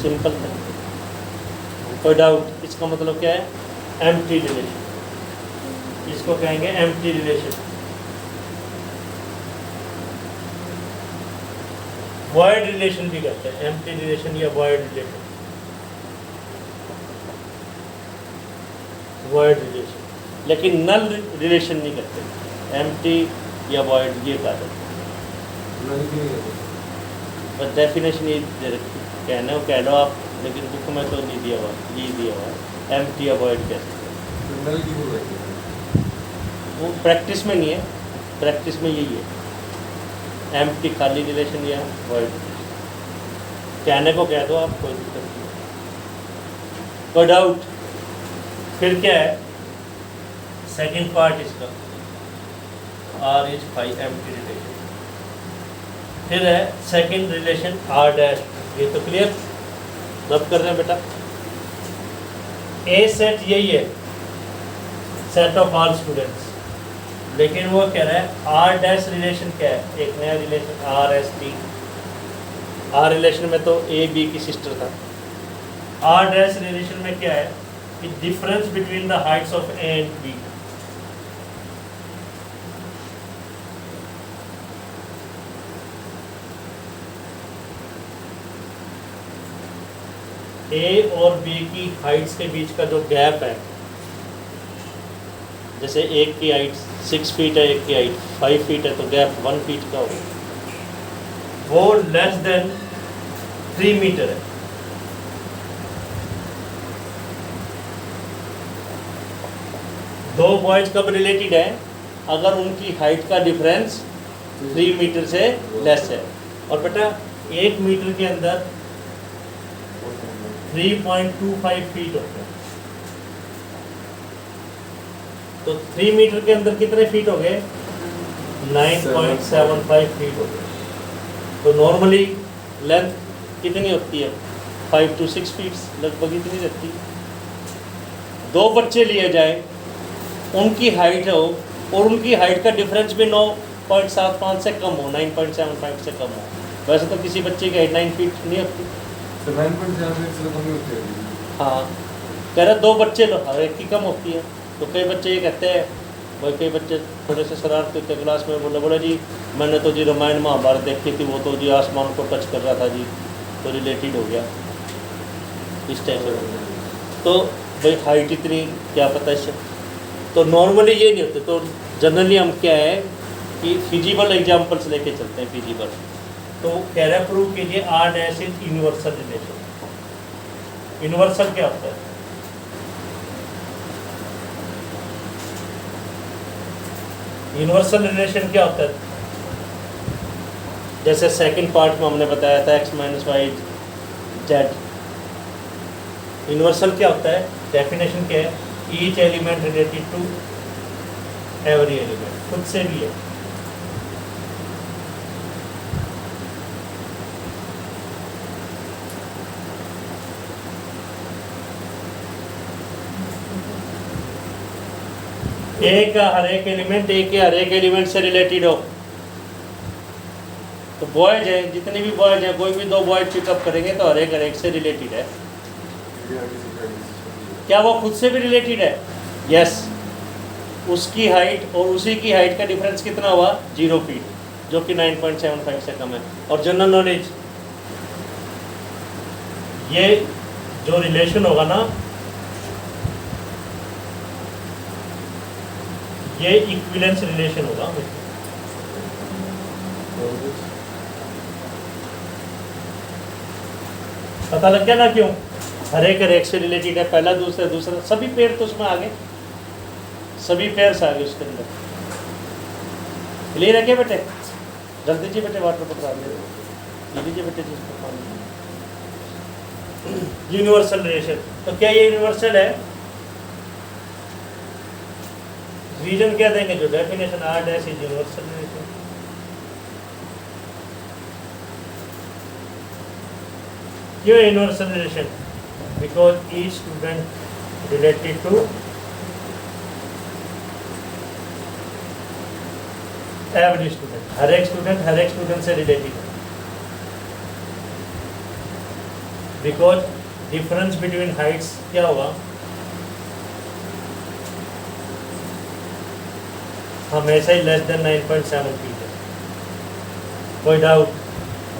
A: Simple है, कोई डाउट? इसका मतलब क्या है? एम्प्टी रिलेशन, इसको कहेंगे एम्प्टी रिलेशन। वॉइड रिलेशन भी कहते हैं, एम्प्टी रिलेशन या वॉइड रिलेशन। वॉइड रिलेशन, लेकिन नल रिलेशन नहीं कहते, एम्प्टी या वॉइड ये कहते हैं। बस डेफिनेशन ये दे रखी, कहना हो कह लो आप, लेकिन बुक में तो नहीं दिया हुआ, ये दिया हुआ है एम्प्टी अवॉइड कैसे। वो प्रैक्टिस में नहीं है, प्रैक्टिस में यही है, एम्प्टी खाली रिलेशन या वॉइड। कहने को कह दो आप, कोई दिक्कत नहीं। कोई डाउट? फिर क्या है सेकंड पार्ट इसका? R is 5 empty relation. फिर है सेकंड रिलेशन आर डैश, ये तो क्लियर, रब कर रहे हैं बेटा। ए सेट यही है, सेट ऑफ ऑल स्टूडेंट्स, लेकिन वो कह रहा है आर डैश रिलेशन क्या है? एक नया relation R S T. R relation में तो ए बी की सिस्टर था। आर डैश रिलेशन में क्या है कि difference between the heights of A and B. A और बी की हाइट्स के बीच का जो गैप है, जैसे एक की हाइट 6 फीट है, एक की हाइट 5 फीट है, तो गैप 1 फीट का होगा, वो लेस देन 3 मीटर है। दो बॉयज कब रिलेटेड है? अगर उनकी हाइट का डिफरेंस 3 मीटर से लेस है। और बेटा 1 मीटर के अंदर 3.25 फीट होते हैं, तो 3 मीटर के अंदर कितने फीट हो गए? 9.75 फीट हो गए। तो नॉर्मली लेंथ कितनी होती है? 5 to 6 फीट लगभग इतनी रहती है। दो बच्चे लिए जाए, उनकी हाइट हो और उनकी हाइट का डिफरेंस भी 9.75 से कम हो, 9.75 से कम हो। वैसे तो किसी बच्चे की हाइट 9 फीट नहीं होती। हाँ, कह रहे दो बच्चे लो, हर एक की कम होती है। तो कई बच्चे ये कहते हैं, भाई कई बच्चे थोड़े से शरारती होते क्लास में, बोले जी मैंने तो जी रामायण महाभारत देखी थी, वो तो जी आसमान को टच कर रहा था जी, तो रिलेटेड हो गया इस टाइप से। तो भाई हाइट इतनी क्या पता इससे। तो नॉर्मली ये नहीं होते। तो जनरली हम क्या है कि फिजिबल एग्जाम्पल्स लेके चलते हैं, फिजिबल। तो कह रहा है प्रूव कीजिए R dash is universal relation. Universal क्या होता है? यूनिवर्सल रिलेशन क्या होता है? जैसे सेकंड पार्ट में हमने बताया था x minus Y Z. Universal क्या होता है? डेफिनेशन क्या है? Each element related to every element. खुद से भी है। एक का हर एक एलिमेंट एक के हर एक एलिमेंट से रिलेटेड हो। तो बॉयज है, जितने भी बॉयज हैं, कोई भी दो बॉयज पिकअप करेंगे तो हर एक से रिलेटेड है। क्या वो खुद से भी रिलेटेड है? यस। उसकी हाइट और उसी की हाइट का डिफरेंस कितना हुआ? 0 फीट, जो कि 9.75 से कम है। और जनरल नॉलेज, ये जो रिलेशन होगा ना, ये इक्विवेलेंस रिलेशन होगा। पता लग गया ना क्यों? हर एक से रिलेटेड है, पहला दूसरा दूसरा, सभी पेड़ तो उसमें आ गए, सभी पेयर्स आ गए उसके अंदर। क्लियर है क्या बेटे? जल्दी दीजिए बेटे, वाटर बता दीजिए बेटे जिसको पानी। यूनिवर्सल रिलेशन, तो क्या ये यूनिवर्सल है? रीजन क्या देंगे? जो definition R dash is universal relation. क्यों universal relation? Because each student related to every student. हर एक स्टूडेंट से रिलेटेड है। बिकॉज डिफरेंस बिटवीन हाइट्स क्या होगा? हमेशा ही लेस देन 9.7 फीट है। कोई doubt?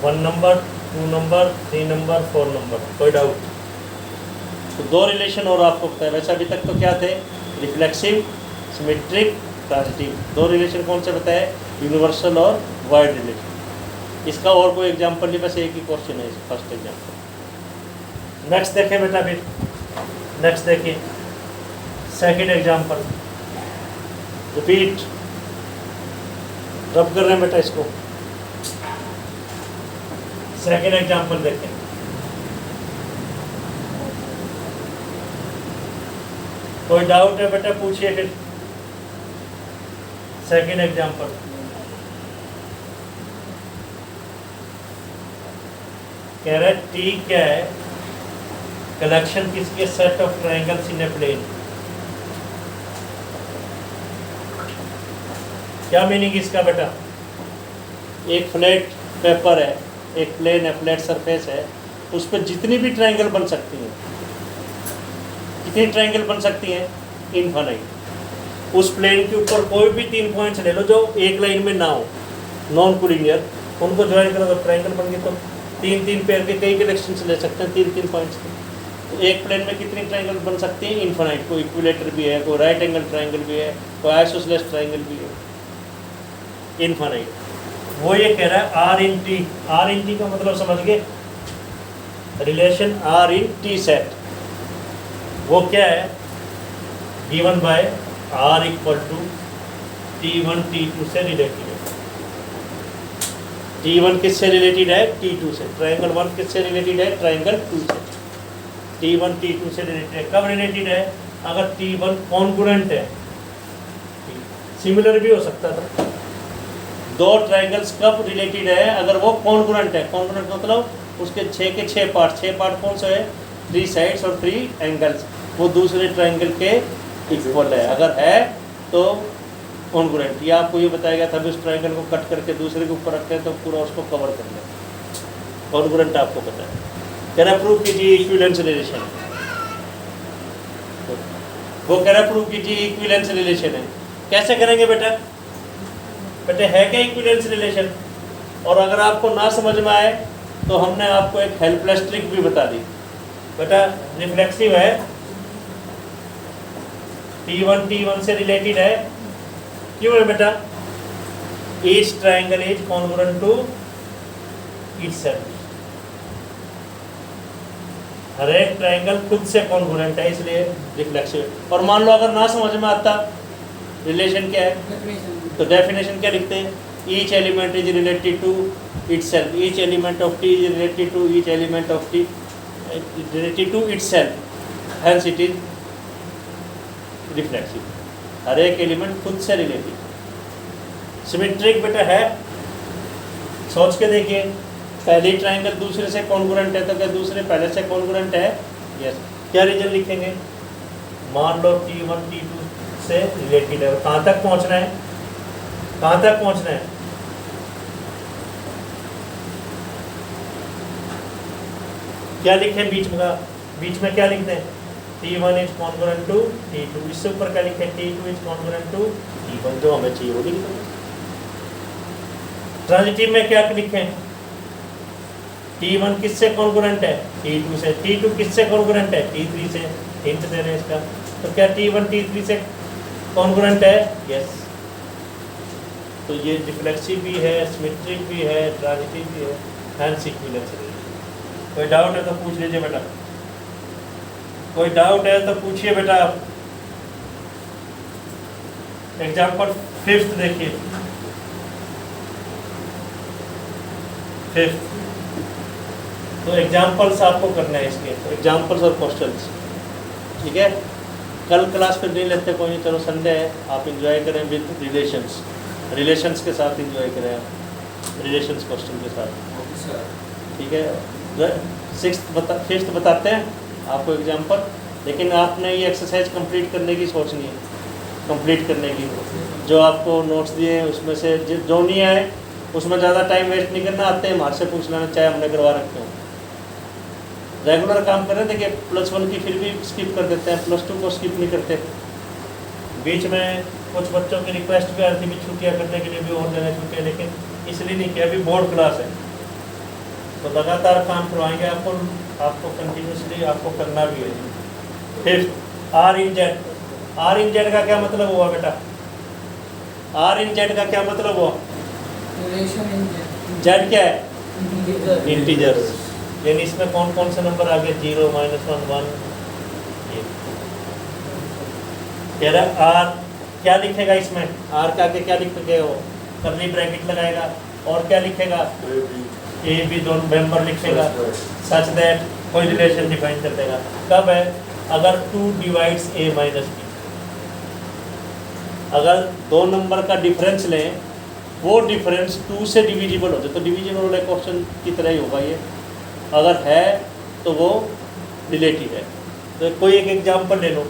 A: 1 number, 2 number, 3 number, 4 number, कोई डाउट? तो दो रिलेशन और आपको पता है। वैसे अभी तक तो क्या थे? Reflexive, symmetric, transitive. दो रिलेशन कौन से बताए? यूनिवर्सल और वाइड रिलेशन। इसका और कोई एग्जाम्पल नहीं, बस एक ही क्वेश्चन है फर्स्ट एग्जाम्पल। नेक्स्ट देखें बेटा, फिर नेक्स्ट देखिए सेकंड एग्जाम्पल। रिपीट, रब कर रहे हैं बेटा इसको। सेकंड एग्जाम्पल देखें। कोई डाउट है बेटा? पूछिए फिर। सेकंड एग्जाम्पल, कह रहा है टी क्या है? कलेक्शन किसके? Set of triangles in a plane. क्या मीनिंग इसका बेटा? एक फ्लैट पेपर है, एक प्लेन है, फ्लैट सरफेस है, उस पर जितनी भी ट्रायंगल बन सकती हैं। कितनी ट्रायंगल बन सकती हैं? इनफाइनाइट। उस प्लेन के ऊपर कोई भी 3 पॉइंट्स ले लो जो एक लाइन में ना हो, नॉन कोलिनियर, उनको ज्वाइन करो तो ट्रायंगल बन गई। तो 3-3 पेयर के कई कलेक्शंस ले सकते हैं 3-3 पॉइंट्स के। तो एक प्लेन में कितनी ट्रायंगल बन सकती हैं? इनफाइनाइट। कोई इक्विलेटर भी है, कोई राइट एंगल ट्रायंगल भी है, कोई आइसोसेलेस ट्रायंगल भी है, इनफाइनाइट। वो ये कह रहा है R in T. R in T का मतलब समझ गए? Relation R in T set. वो क्या है? Given by R equal to T1 T2 से रिलेटेड है। T1 किससे रिलेटेड है? T2 से। ट्रायंगल 1 किससे रिलेटेड है? ट्रायंगल 2 से। T1 T2 से रिलेटेड है। कब रिलेटेड है? अगर T1 कॉन्ग्रुएंट है। सिमिलर भी हो सकता था। दो ट्रायंगल्स कब रिलेटेड है? अगर वो कॉन्ग्रुएंट है। कॉन्ग्रुएंट मतलब उसके 6 के 6 पार्ट। 6 पार्ट कौन से है? 3 साइड्स और 3 एंगल्स। वो दूसरे ट्रायंगल के इक्वल है। अगर है तो कॉन्ग्रुएंट। ये आपको ये बताया गया था, उस ट्रायंगल को कट करके दूसरे के ऊपर रखते हैं तो पूरा उसको कवर कर लें। कॉन्ग्रुएंट आपको पता है। कह रहा प्रूव कीजिए इक्विवेलेंस रिलेशन। वो कह रहा प्रूव कीजिए इक्विवेलेंस रिलेशन है। कैसे करेंगे बेटा? बेटे है क्या इक्विवेलेंस रिलेशन? और अगर आपको ना समझ में आए तो हमने आपको एक हेल्पलेस ट्रिक भी बता दी। बेटा रिफ्लेक्सिव है, T1 से रिलेटेड है। क्यों है बेटा? Each triangle is congruent to itself. हर एक ट्रायंगल खुद से कॉन्ग्रुएंट है, इसलिए रिफ्लेक्सिव। और मान लो अगर ना समझ में आता, रिलेशन क्या है? तो डेफिनेशन क्या लिखते हैं? Each element is related to itself, each element of T is related to each element of T related to itself, hence it is reflexive. हर एक एलिमेंट खुद से रिलेटेड। सिमेट्रिक बेटा है, सोच के देखिए, पहले ट्राइंगल दूसरे से कॉन्ग्रुएंट है तो क्या दूसरे पहले से कॉन्ग्रुएंट है? यस। क्या रीजन लिखेंगे? मान लो T1 T2 से रिलेटेड है, कहाँ तक पहुँचना है? कहाँ तक पहुँचना है? क्या लिखें बीच में? बीच में क्या लिखते हैं? T1 is congruent to T2। इससे ऊपर क्या लिखें? T2 is congruent to T1, जो हमें चाहिए वो लिख दो। ट्रांजिटिव में क्या लिखें? T1 किससे कॉन्ग्रुएंट है? T2 से। T2 किससे कॉन्ग्रुएंट है? T3 से। हिंट दे रहे हैं इसका। तो क्या T1 T3 से कॉन्ग्रुएंट है? यस। तो ये रिफ्लेक्सिव भी है, सिमेट्रिक भी है, ट्रांजिटिव भी है, हैंस इक्विवेलेंस। कोई डाउट है तो पूछ लीजिए बेटा, कोई डाउट है तो पूछिए बेटा आप। एग्जाम्पल 5th देखिए, 5th। तो एग्जाम्पल्स आपको करना है इसके, तो एग्जाम्पल्स और क्वेश्चंस, ठीक है। कल क्लास पे नहीं लेते कोई नहीं, चलो संडे है, आप इंजॉय करें विद रिलेशंस, रिलेशंस के साथ इंजॉय करें आप, रिलेशंस क्वेश्चन के साथ, ठीक है। 5th बताते हैं आपको एग्जाम्पल, लेकिन आपने ये एक्सरसाइज कंप्लीट करने की सोचनी है, कंप्लीट करने की। जो आपको नोट्स दिए हैं उसमें से जो नहीं आए उसमें ज़्यादा टाइम वेस्ट नहीं करना, आते हैं हमारे से पूछ लेना, चाहे हमने करवा रखे हो। रेगुलर काम कर रहे हैं, देखिए +1 की फिर भी स्किप कर देते हैं, +2 को स्किप नहीं करते। बीच में कुछ बच्चों की रिक्वेस्ट भी आ रही थी भी छुट्टियाँ करने के लिए भी और देना छुट्टियाँ, लेकिन इसलिए नहीं किया, अभी बोर्ड क्लास है तो लगातार काम करवाएंगे आपको कंटिन्यूसली आपको करना भी है। फिर R in Z का क्या मतलब हुआ बेटा? R in Z का क्या मतलब हुआ? Z क्या है? इंटीजर्स। यानी इसमें कौन कौन से नंबर आ गए? 0, -1, 1। ये कह रहा R क्या लिखेगा इसमें? R का आगे क्या लिखेगा? वो कर्ली ब्रैकेट लगाएगा और क्या लिखेगा? ए बी दोनों मेंबर लिखेगा, सच दैट कोई रिलेशन डिफाइन कर देगा। कब है? अगर 2 डिवाइड्स A माइनस B, अगर दो नंबर का डिफरेंस लें, वो डिफरेंस 2 से डिविजिबल हो जाए तो डिविजिबल वाले क्वेश्चन की तरह ही होगा ये। अगर है तो वो रिलेटिव है। तो कोई एक एग्जांपल ले लो,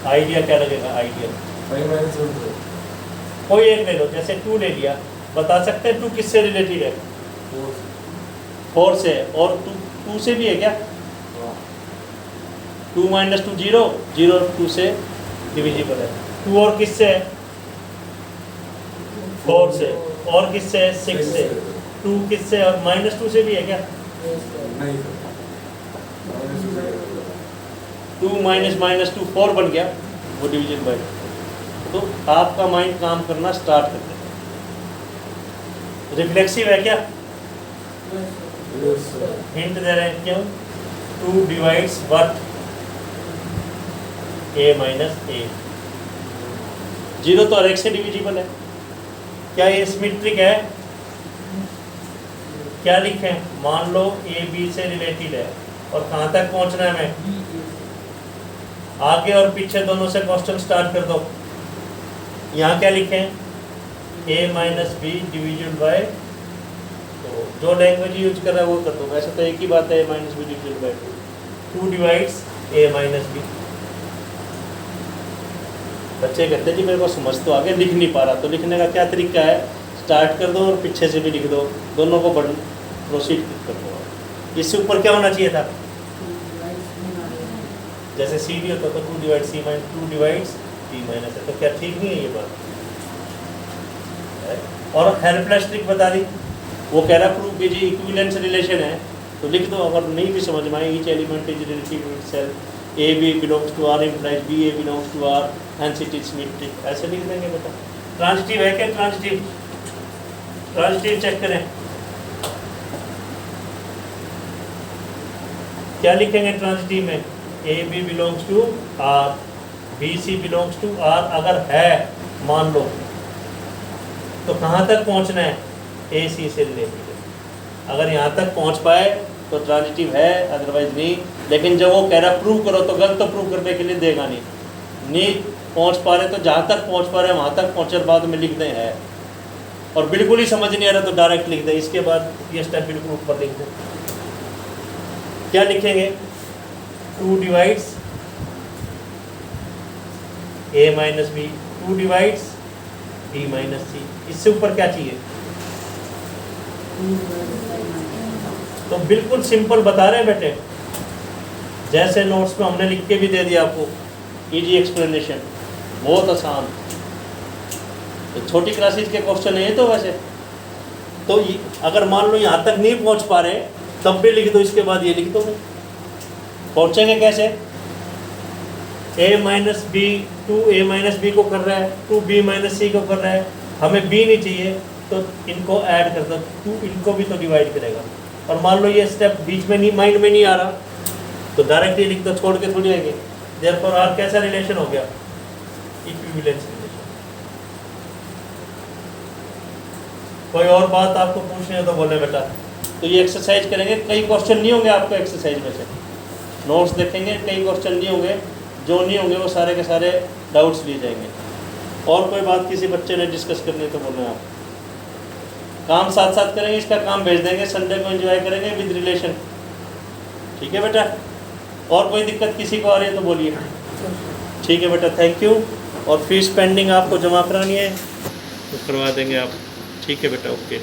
A: आइडिया क्या लगेगा? आइडिया कोई एक ले लो, जैसे 2 ले लिया, बता सकते हैं 2 किससे रिलेटेड है? 4 से। और 2 से भी है क्या? 2 - 2 0, 0 2 से डिविजिबल है। 2 और किससे है? 4 से। और किससे है? 6 से। 2 किससे? और -2 से भी है क्या?
B: नहीं,
A: 2 -2 4 बन गया, वो डिवीजन बाय। तो आपका माइंड काम करना स्टार्ट कर देगा। रिफ्लेक्सिव है क्या? हिंट दे रहे हैं क्यों? 2 divides what? A minus A। 0 तो हर एक से डिविजिबल है। क्या ये सिमेट्रिक है? क्या लिखें? मान लो A B से रिलेटेड है और कहाँ तक पहुँचना है हमें? आगे और पीछे दोनों से क्वेश्चन स्टार्ट कर दो। यहाँ क्या लिखें? A minus B division bye, तो जो लैंग्वेज यूज कर रहा है वो कर दो। वैसे तो एक ही बात है, A minus B division bye 2 divides A minus B। बच्चे कहते हैं जी मेरे को समझ तो आ गया, लिख नहीं पा रहा। तो लिखने का क्या तरीका है? स्टार्ट कर दो और पीछे से भी लिख दो, दोनों को प्रोसीड कर दो। इससे ऊपर क्या होना चाहिए था? जैसे सी डी होता तो 2 divides C minus 2 divides B minus है। तो क्या ठीक नहीं है ये बात? और हेल्पलेस ट्रिक बता दी, वो कह रहा प्रूव कीजिए इक्विवेलेंस रिलेशन है, तो लिख दो। अगर नहीं भी समझ में आए, each element is relative to itself, A B belongs to R implies B A belongs to R, hence it is symmetric, ऐसे लिख देंगे बेटा। ट्रांजिटिव है क्या? ट्रांजिटिव, ट्रांजिटिव चेक करें क्या लिखेंगे ट्रांजिटिव में? A B belongs to R, B C belongs to R अगर है, मान लो, तो कहाँ तक पहुँचना है, ए सी से रिलेटेड है। अगर यहाँ तक पहुँच पाए तो ट्रांजिटिव है, अदरवाइज नहीं। लेकिन जब वो कह रहा प्रूव करो तो गलत तो प्रूव करने के लिए देगा नहीं पहुँच पा रहे तो जहाँ तक पहुँच पा रहे वहाँ तक पहुँचे, बाद में लिख दें है। और बिल्कुल ही समझ नहीं आ रहा तो डायरेक्ट लिख दें, इसके बाद ये स्टेप बिल्कुल ऊपर लिख दें। क्या लिखेंगे, 2 divides a minus B, 2 divides b minus C. इससे ऊपर क्या चाहिए, तो बिल्कुल सिंपल बता रहे हैं बेटे, जैसे नोट्स में हमने लिख के भी दे दिया आपको, इजी एक्सप्लेनेशन, बहुत आसान। तो छोटी क्लासेस के क्वेश्चन है तो वैसे तो अगर मान लो यहाँ तक नहीं पहुँच पा रहे तब भी लिख दो, इसके बाद ये लिख दो। पहुँचेंगे कैसे, a minus b, 2a minus b को कर रहा है, 2b माइनस सी को कर रहा है, हमें b नहीं चाहिए तो इनको ऐड कर दो, 2 इनको भी तो डिवाइड करेगा। और मान लो ये स्टेप बीच में नहीं, माइंड में नहीं आ रहा तो डायरेक्ट ये लिख दो, छोड़ के थोड़ी आएंगे। देयरफॉर आर कैसा रिलेशन हो गया, इक्विवेलेंस रिलेशन। कोई और बात आपको पूछनी है तो बोले बेटा। तो ये एक्सरसाइज करेंगे, कई क्वेश्चन नहीं होंगे आपको एक्सरसाइज में से, नोट्स देखेंगे, कई क्वेश्चन नहीं होंगे, जो नहीं होंगे वो सारे के सारे डाउट्स लिए जाएंगे। और कोई बात किसी बच्चे ने डिस्कस करनी है तो बोलना आप। काम साथ साथ करेंगे, इसका काम भेज देंगे, संडे को एंजॉय करेंगे विद रिलेशन। ठीक है बेटा, और कोई दिक्कत किसी को आ रही है तो बोलिए। ठीक है बेटा, थैंक यू। और फीस पेंडिंग आपको जमा करानी है तो करवा देंगे आप। ठीक है बेटा, ओके।